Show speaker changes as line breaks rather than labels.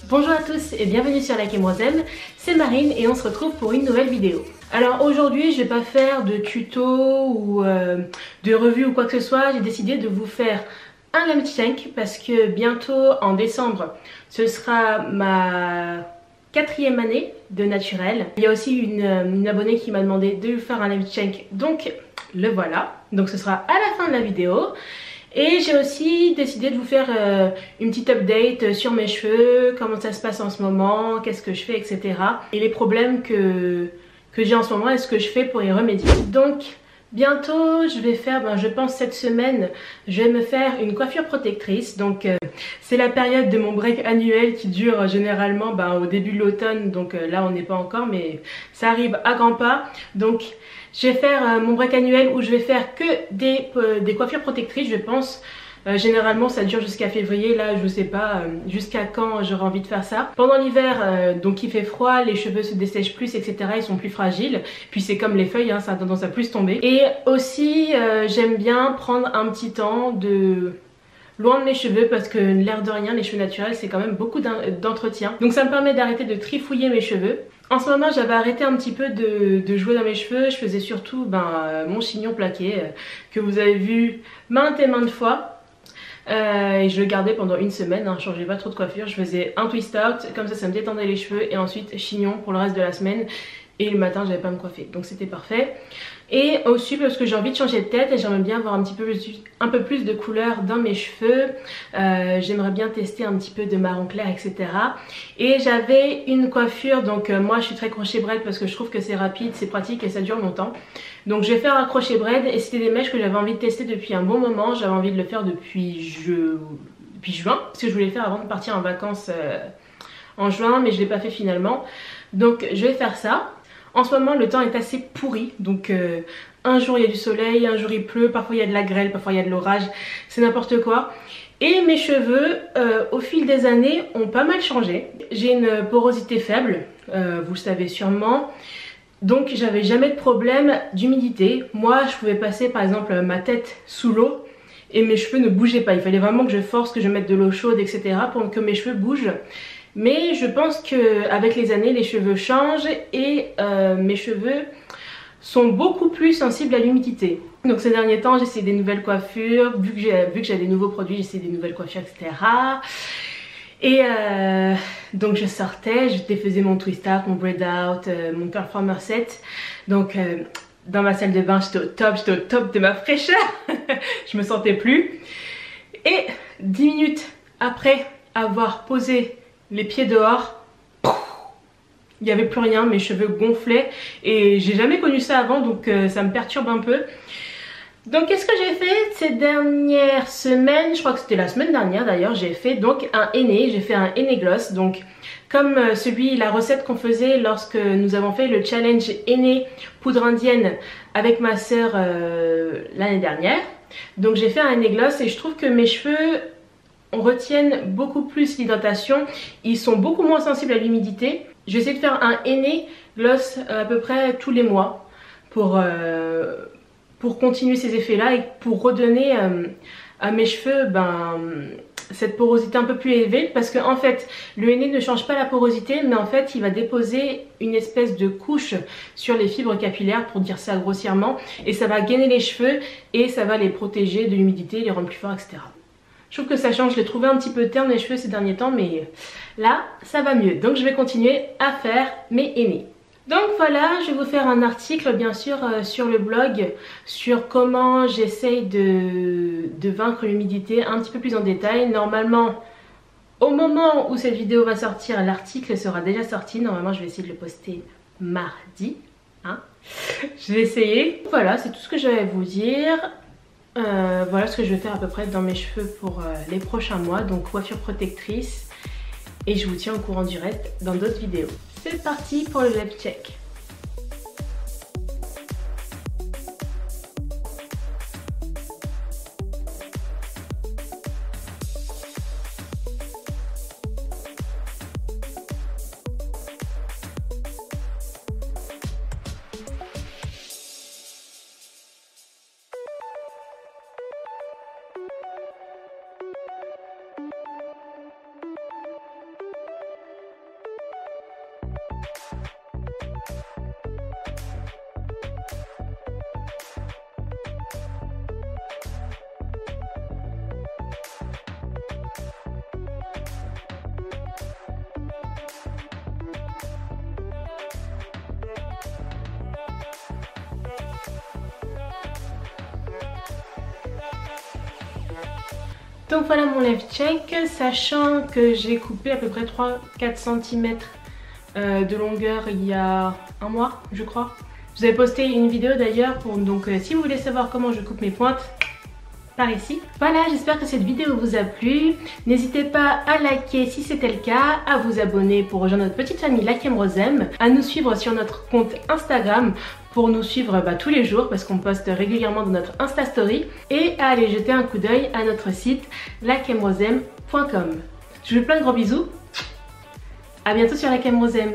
Bonjour à tous et bienvenue sur Like et Moi J'aime, c'est Marine et on se retrouve pour une nouvelle vidéo. Alors aujourd'hui je vais pas faire de tuto ou de revue ou quoi que ce soit, j'ai décidé de vous faire un lip sync parce que bientôt en décembre ce sera ma 4e année de naturel. Il y a aussi une abonnée qui m'a demandé de faire un lip sync, donc le voilà, donc ce sera à la fin de la vidéo. Et j'ai aussi décidé de vous faire une petite update sur mes cheveux, comment ça se passe en ce moment, qu'est-ce que je fais, etc. Et les problèmes que j'ai en ce moment et ce que je fais pour y remédier. Donc bientôt je vais faire, je pense cette semaine, je vais me faire une coiffure protectrice. Donc c'est la période de mon break annuel qui dure généralement au début de l'automne. Donc là on n'est pas encore mais ça arrive à grands pas. Donc je vais faire mon break annuel où je vais faire que des coiffures protectrices je pense. Généralement ça dure jusqu'à février, là je sais pas jusqu'à quand j'aurai envie de faire ça. Pendant l'hiver donc il fait froid, les cheveux se dessèchent plus etc, ils sont plus fragiles. Puis c'est comme les feuilles, ça a tendance à plus tomber. Et aussi j'aime bien prendre un petit temps loin de mes cheveux parce que l'air de rien les cheveux naturels c'est quand même beaucoup d'entretien. Donc ça me permet d'arrêter de trifouiller mes cheveux. En ce moment j'avais arrêté un petit peu de jouer dans mes cheveux, je faisais surtout mon chignon plaqué que vous avez vu maintes et maintes fois. Et je le gardais pendant une semaine, je changeais pas trop de coiffure, je faisais un twist out, comme ça me détendait les cheveux et ensuite chignon pour le reste de la semaine. Et le matin j'avais pas à me coiffer, donc c'était parfait. Et aussi parce que j'ai envie de changer de tête et j'aimerais bien avoir un peu plus de couleur dans mes cheveux. J'aimerais bien tester un petit peu de marron clair etc. Et j'avais une coiffure, donc moi je suis très crochet braid parce que je trouve que c'est rapide, c'est pratique et ça dure longtemps. Donc je vais faire un crochet braid et c'était des mèches que j'avais envie de tester depuis un bon moment. J'avais envie de le faire depuis juin, parce que je voulais le faire avant de partir en vacances en juin, mais je l'ai pas fait finalement. Donc je vais faire ça. En ce moment le temps est assez pourri, donc un jour il y a du soleil, un jour il pleut, parfois il y a de la grêle, parfois il y a de l'orage, c'est n'importe quoi. Et mes cheveux au fil des années ont pas mal changé. J'ai une porosité faible, vous le savez sûrement. Donc j'avais jamais de problème d'humidité. Moi je pouvais passer par exemple ma tête sous l'eau et mes cheveux ne bougeaient pas. Il fallait vraiment que je force, que je mette de l'eau chaude etc. pour que mes cheveux bougent. Mais je pense qu'avec les années les cheveux changent et mes cheveux sont beaucoup plus sensibles à l'humidité. Donc ces derniers temps j'essaie des nouvelles coiffures, vu que j'ai des nouveaux produits j'essaie des nouvelles coiffures etc. Et donc je sortais, je défaisais mon twist out, mon braid out, mon curl former set. Donc dans ma salle de bain j'étais au top de ma fraîcheur. Je me sentais plus. Et 10 minutes après avoir posé les pieds dehors, il n'y avait plus rien, mes cheveux gonflaient et j'ai jamais connu ça avant donc ça me perturbe un peu. Donc qu'est-ce que j'ai fait ces dernières semaines, je crois que c'était la semaine dernière d'ailleurs, j'ai fait donc un henné, j'ai fait un henné gloss, donc comme la recette qu'on faisait lorsque nous avons fait le challenge henné poudre indienne avec ma soeur l'année dernière. Donc j'ai fait un henné gloss et je trouve que mes cheveux retiennent beaucoup plus l'hydratation, ils sont beaucoup moins sensibles à l'humidité. Je vais essayer de faire un henné gloss à peu près tous les mois pour continuer ces effets là et pour redonner à mes cheveux cette porosité un peu plus élevée, parce que en fait le henné ne change pas la porosité mais en fait il va déposer une espèce de couche sur les fibres capillaires pour dire ça grossièrement et ça va gainer les cheveux et ça va les protéger de l'humidité, les rendre plus forts etc. Je trouve que ça change, je l'ai trouvé un petit peu terne les cheveux ces derniers temps mais là ça va mieux, donc je vais continuer à faire mes hennés. Donc voilà, je vais vous faire un article bien sûr sur le blog sur comment j'essaye de vaincre l'humidité un petit peu plus en détail. Normalement au moment où cette vidéo va sortir l'article sera déjà sorti, normalement je vais essayer de le poster mardi, je vais essayer. Voilà, c'est tout ce que je vais vous dire. Voilà ce que je vais faire à peu près dans mes cheveux pour les prochains mois, donc coiffure protectrice, et je vous tiens au courant du reste dans d'autres vidéos. C'est parti pour le lip check. Donc voilà mon lèvre check, sachant que j'ai coupé à peu près 3-4 cm de longueur il y a un mois je crois. Je vous avais posté une vidéo d'ailleurs, donc si vous voulez savoir comment je coupe mes pointes, par ici. Voilà, j'espère que cette vidéo vous a plu. N'hésitez pas à liker si c'était le cas, à vous abonner pour rejoindre notre petite famille Lakemrosem, à nous suivre sur notre compte Instagram pour nous suivre tous les jours parce qu'on poste régulièrement dans notre Insta Story, et à aller jeter un coup d'œil à notre site lakemrosem.com. Je vous fais plein de gros bisous. À bientôt sur Lakemrosem.